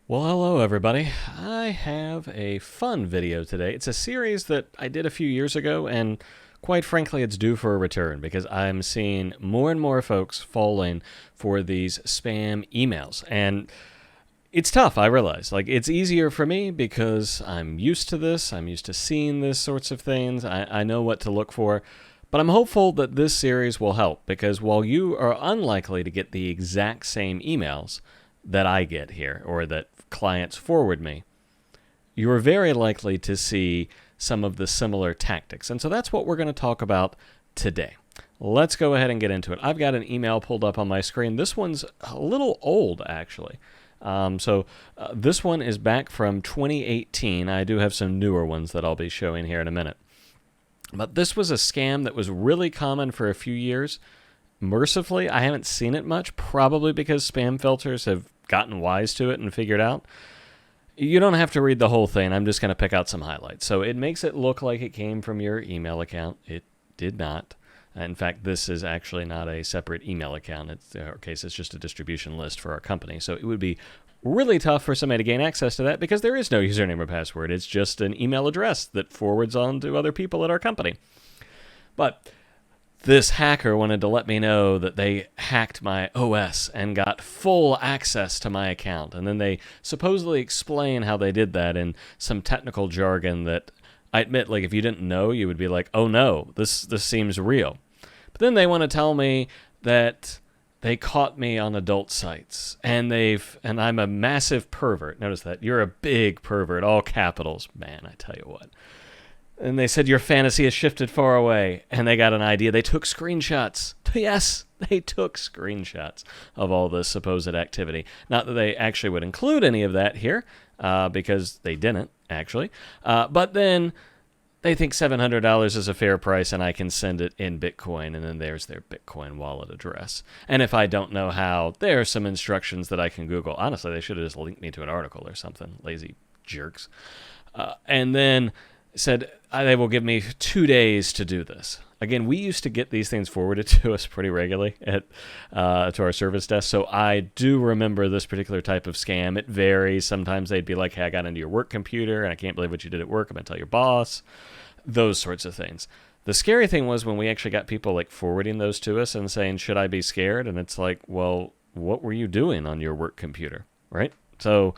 Well, hello everybody. I have a fun video today. It's a series that I did a few years ago, and quite frankly, it's due for a return because I'm seeing more and more folks falling for these spam emails. And it's tough, I realize. Like, it's easier for me because I'm used to this. I'm used to seeing this sorts of things. I know what to look for. But I'm hopeful that this series will help because while you are unlikely to get the exact same emails that I get here or that clients forward me, you're very likely to see some of the similar tactics. And so that's what we're going to talk about today. Let's go ahead and get into it. I've got an email pulled up on my screen. This one's a little old, actually. This one is back from 2018. I do have some newer ones that I'll be showing here in a minute. But this was a scam that was really common for a few years. Mercifully, I haven't seen it much, probably because spam filters have gotten wise to it and figured out. You don't have to read the whole thing. I'm just going to pick out some highlights. So it makes it look like it came from your email account. It did not. In fact, this is actually not a separate email account. In our case, it's just a distribution list for our company. So it would be really tough for somebody to gain access to that because there is no username or password. It's just an email address that forwards on to other people at our company. But this hacker wanted to let me know that they hacked my OS and got full access to my account. And then they supposedly explain how they did that in some technical jargon that I admit, like, if you didn't know, you would be like, oh no, this seems real. But then they want to tell me that they caught me on adult sites and I'm a massive pervert. Notice that. You're a big pervert, all capitals. Man, I tell you what. And they said your fantasy has shifted far away, and they got an idea. They took screenshots. Yes, they took screenshots of all this supposed activity. Not that they actually would include any of that here, because they didn't, actually. But then they think $700 is a fair price, and I can send it in Bitcoin, and then there's their Bitcoin wallet address. And if I don't know how, there are some instructions that I can Google. Honestly, they should have just linked me to an article or something. Lazy jerks. And then said they will give me 2 days to do this. Again, we used to get these things forwarded to us pretty regularly to our service desk, so I do remember this particular type of scam. It varies. Sometimes they'd be like, hey, I got into your work computer, and I can't believe what you did at work. I'm going to tell your boss. Those sorts of things. The scary thing was when we actually got people like forwarding those to us and saying, should I be scared? And it's like, well, what were you doing on your work computer, right? So,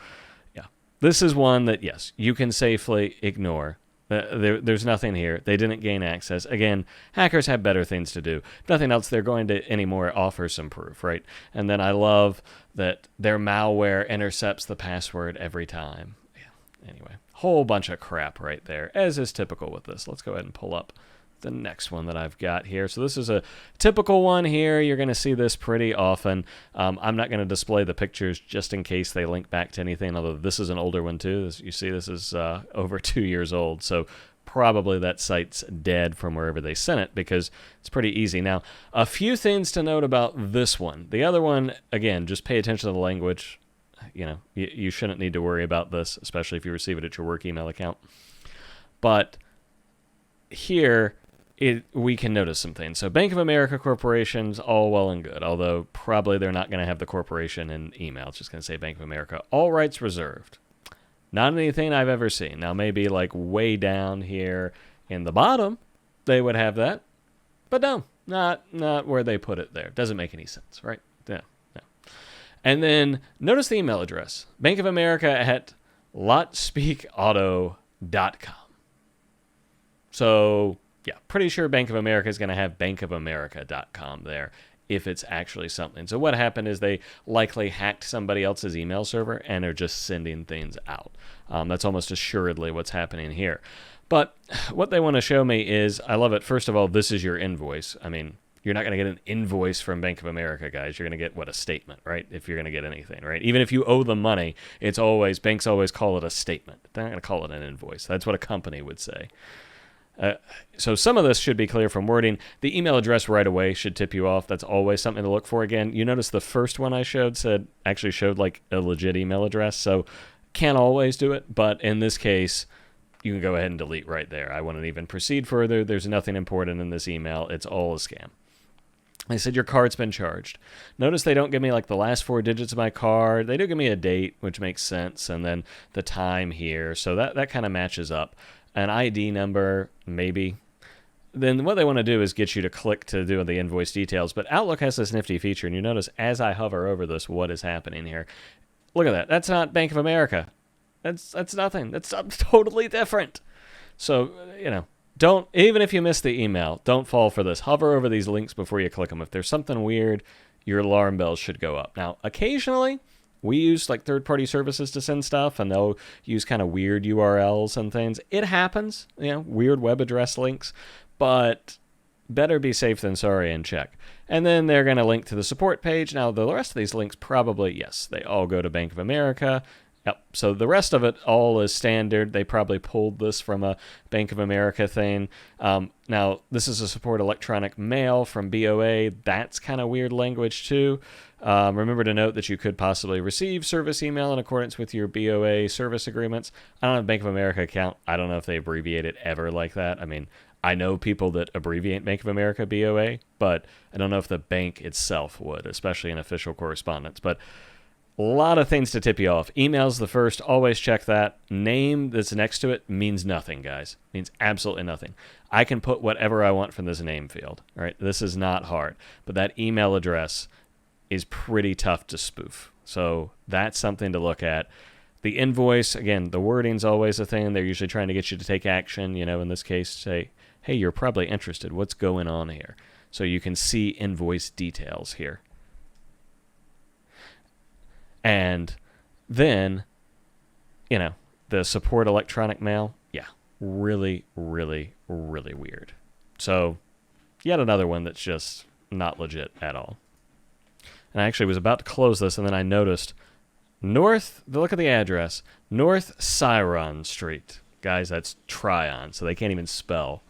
yeah, this is one that, yes, you can safely ignore. There's nothing here. They didn't gain access. Again, hackers have better things to do. If nothing else, they're going to anymore offer some proof, right? And then I love that their malware intercepts the password every time. Yeah. Anyway, whole bunch of crap right there, as is typical with this. Let's go ahead and pull up the next one that I've got here. So this is a typical one here. You're going to see this pretty often. I'm not going to display the pictures just in case they link back to anything, although this is an older one too. You see this is over 2 years old, so probably that site's dead from wherever they sent it because it's pretty easy. Now, a few things to note about this one. The other one, again, just pay attention to the language. You shouldn't need to worry about this, especially if you receive it at your work email account. But here, we can notice some things. So Bank of America corporations, all well and good, although probably they're not going to have the corporation in email. It's just going to say Bank of America. All rights reserved. Not anything I've ever seen. Now, maybe like way down here in the bottom, they would have that. But no, not where they put it there. Doesn't make any sense, right? No. And then notice the email address. Bank of America at lotspeakauto.com. So, yeah, pretty sure Bank of America is going to have bankofamerica.com there if it's actually something. So what happened is they likely hacked somebody else's email server and are just sending things out. That's almost assuredly what's happening here. But what they want to show me is, I love it. First of all, this is your invoice. I mean, you're not going to get an invoice from Bank of America, guys. You're going to get, a statement, right? If you're going to get anything, right? Even if you owe them money, banks always call it a statement. They're not going to call it an invoice. That's what a company would say. So some of this should be clear from wording. The email address right away should tip you off. That's always something to look for. Again, you notice the first one I showed showed like a legit email address. So can't always do it, but in this case, you can go ahead and delete right there. I wouldn't even proceed further. There's nothing important in this email. It's all a scam. They said your card's been charged. Notice they don't give me like the last four digits of my card. They do give me a date, which makes sense, and then the time here. So that kind of matches up. An ID number, maybe. Then what they want to do is get you to click to do the invoice details. But Outlook has this nifty feature, and you notice as I hover over this, what is happening here. Look at that. That's not Bank of America. That's nothing. That's totally different. So, don't, even if you miss the email, don't fall for this. Hover over these links before you click them. If there's something weird, your alarm bells should go up. Now, occasionally, we use like third-party services to send stuff, and they'll use kind of weird URLs and things. It happens, weird web address links, but better be safe than sorry and check. And then they're going to link to the support page. Now, the rest of these links probably, yes, they all go to Bank of America. Yep. So the rest of it all is standard. They probably pulled this from a Bank of America thing. Now, this is a support electronic mail from BOA. That's kind of weird language, too. Remember to note that you could possibly receive service email in accordance with your BOA service agreements. I don't have a Bank of America account. I don't know if they abbreviate it ever like that. I mean, I know people that abbreviate Bank of America BOA, but I don't know if the bank itself would, especially in official correspondence. But a lot of things to tip you off. Email's the first. Always check that. Name that's next to it means nothing, guys. Means absolutely nothing. I can put whatever I want from this name field. All right, this is not hard. But that email address is pretty tough to spoof. So that's something to look at. The invoice, again, the wording's always a thing. They're usually trying to get you to take action. In this case, say, hey, you're probably interested. What's going on here? So you can see invoice details here. And then, the support electronic mail, really, really, really weird. So, yet another one that's just not legit at all. And I actually was about to close this, and then I noticed look at the address, North Ciron Street. Guys, that's Tryon, so they can't even spell.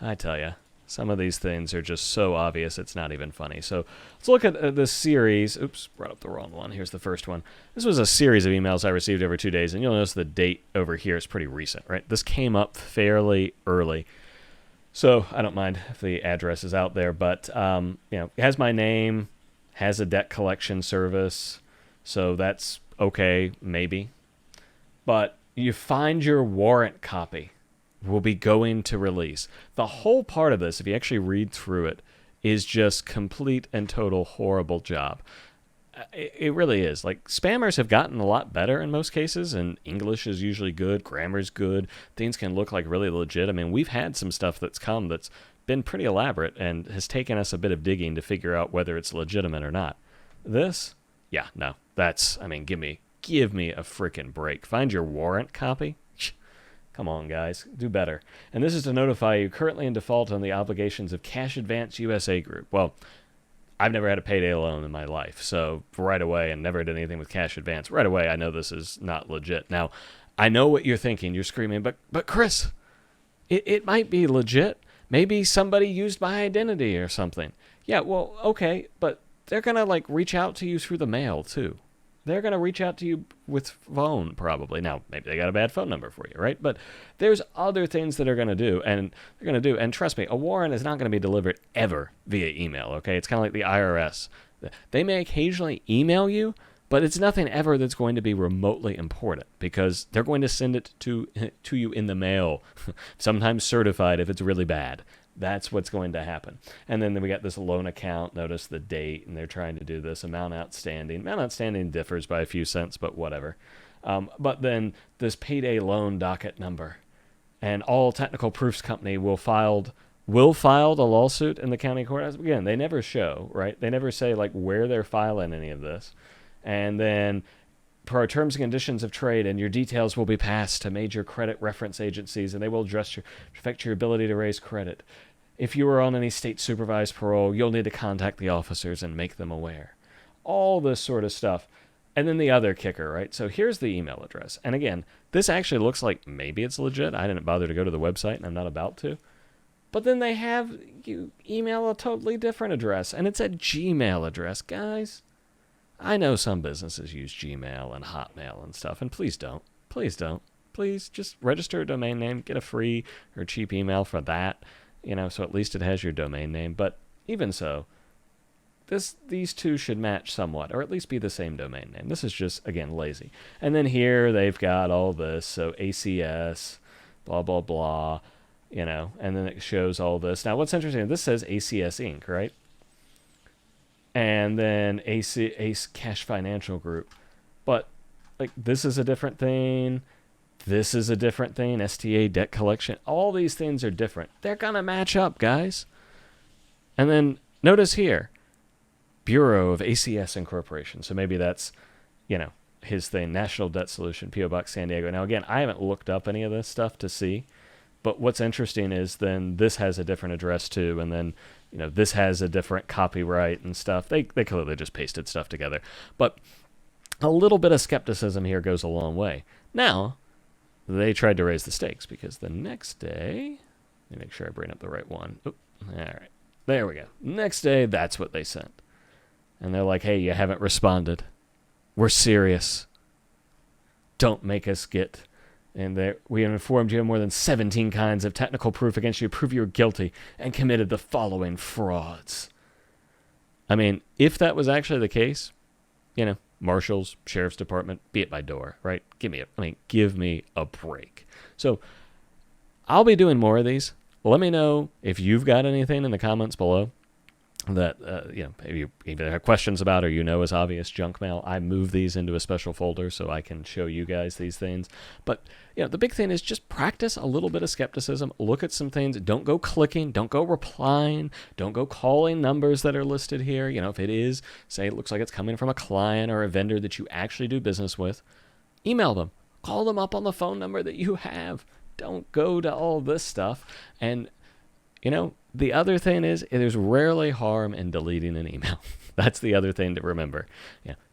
I tell you. Some of these things are just so obvious it's not even funny. So let's look at this series. Oops, brought up the wrong one. Here's the first one. This was a series of emails I received over 2 days, and you'll notice the date over here is pretty recent, right? This came up fairly early. So I don't mind if the address is out there, but it has my name, has a debt collection service, so that's okay, maybe. But you find your warrant copy. Will be going to release. The whole part of this, if you actually read through it, is just complete and total horrible job. It really is. Like, spammers have gotten a lot better in most cases, and English is usually good, grammar's good, things can look like really legit. I mean, we've had some stuff that's come that's been pretty elaborate and has taken us a bit of digging to figure out whether it's legitimate or not. This? Yeah, no. That's, give me a freaking break. Find your warrant copy? Come on, guys. Do better. And this is to notify you currently in default on the obligations of Cash Advance USA Group. Well, I've never had a payday loan in my life, so right away, and never did anything with Cash Advance. Right away, I know this is not legit. Now, I know what you're thinking. You're screaming, but Chris, it might be legit. Maybe somebody used my identity or something. Yeah, well, okay, but they're going to, reach out to you through the mail, too. They're going to reach out to you with phone, probably. Now, maybe they got a bad phone number for you, right? But there's other things that they're going to do, and trust me, a warrant is not going to be delivered ever via email, okay? It's kind of like the IRS. They may occasionally email you, but it's nothing ever that's going to be remotely important because they're going to send it to you in the mail, sometimes certified if it's really bad. That's what's going to happen. And then we got this loan account. Notice the date, and they're trying to do this amount outstanding. Amount outstanding differs by a few cents, but whatever. But then this payday loan docket number. And All Technical Proofs Company will filed a lawsuit in the county court. Again, they never show, right? They never say where they're filing any of this. And then per our terms and conditions of trade, and your details will be passed to major credit reference agencies, and they will affect your ability to raise credit. If you are on any state-supervised parole, you'll need to contact the officers and make them aware. All this sort of stuff. And then the other kicker, right? So here's the email address. And again, this actually looks like maybe it's legit. I didn't bother to go to the website, and I'm not about to. But then they have you email a totally different address, and it's a Gmail address, guys. I know some businesses use Gmail and Hotmail and stuff, and please don't. Please don't. Please just register a domain name, get a free or cheap email for that, so at least it has your domain name. But even so, these two should match somewhat, or at least be the same domain name. This is just, again, lazy. And then here they've got all this, so ACS, blah, blah, blah, and then it shows all this. Now, what's interesting, this says ACS Inc., right? And then Ace Cash Financial Group. But, like, this is a different thing. This is a different thing. STA Debt Collection. All these things are different. They're going to match up, guys. And then notice here, Bureau of ACS Incorporation. So maybe that's, his thing, National Debt Solution, P.O. Box, San Diego. Now, again, I haven't looked up any of this stuff to see. But what's interesting is then this has a different address too, and then this has a different copyright and stuff. They clearly just pasted stuff together. But a little bit of skepticism here goes a long way. Now, they tried to raise the stakes because the next day, let me make sure I bring up the right one. Oop, all right, there we go. Next day, that's what they sent. And they're like, hey, you haven't responded. We're serious. Don't make us get... And we have informed you of more than 17 kinds of technical proof against you to prove you're guilty and committed the following frauds. I mean, if that was actually the case, marshals, sheriff's department, be it by door, right? Give me a break. So I'll be doing more of these. Let me know if you've got anything in the comments below that maybe you either have questions about or is obvious junk mail. I move these into a special folder so I can show you guys these things. But the big thing is just practice a little bit of skepticism. Look at some things. Don't go clicking. Don't go replying. Don't go calling numbers that are listed here. If it is, say it looks like it's coming from a client or a vendor that you actually do business with, email them. Call them up on the phone number that you have. Don't go to all this stuff. And the other thing is, there's rarely harm in deleting an email. That's the other thing to remember.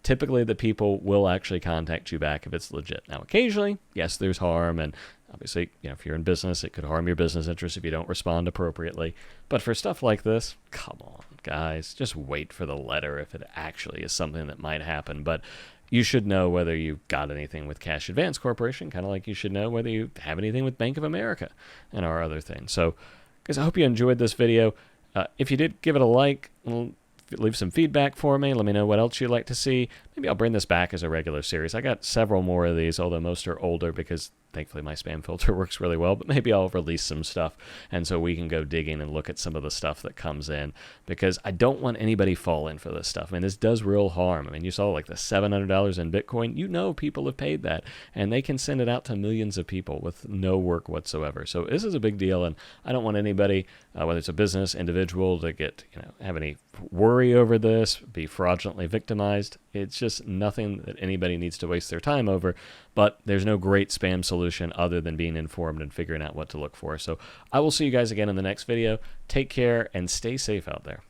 Typically, the people will actually contact you back if it's legit. Now, occasionally, yes, there's harm, and obviously, if you're in business, it could harm your business interests if you don't respond appropriately. But for stuff like this, come on, guys, just wait for the letter if it actually is something that might happen. But you should know whether you got anything with Cash Advance Corporation, kind of like you should know whether you have anything with Bank of America and our other things. So, guys, I hope you enjoyed this video. If you did, give it a like. Leave some feedback for me. Let me know what else you'd like to see. Maybe I'll bring this back as a regular series. I got several more of these, although most are older because thankfully my spam filter works really well. But maybe I'll release some stuff, and so we can go digging and look at some of the stuff that comes in, because I don't want anybody falling for this stuff. This does real harm. You saw like the $700 in Bitcoin. People have paid that, and they can send it out to millions of people with no work whatsoever. So this is a big deal, and I don't want anybody, whether it's a business, individual, to get have any worry over this, be fraudulently victimized. It's just nothing that anybody needs to waste their time over. But there's no great spam solution other than being informed and figuring out what to look for. So I will see you guys again in the next video. Take care and stay safe out there.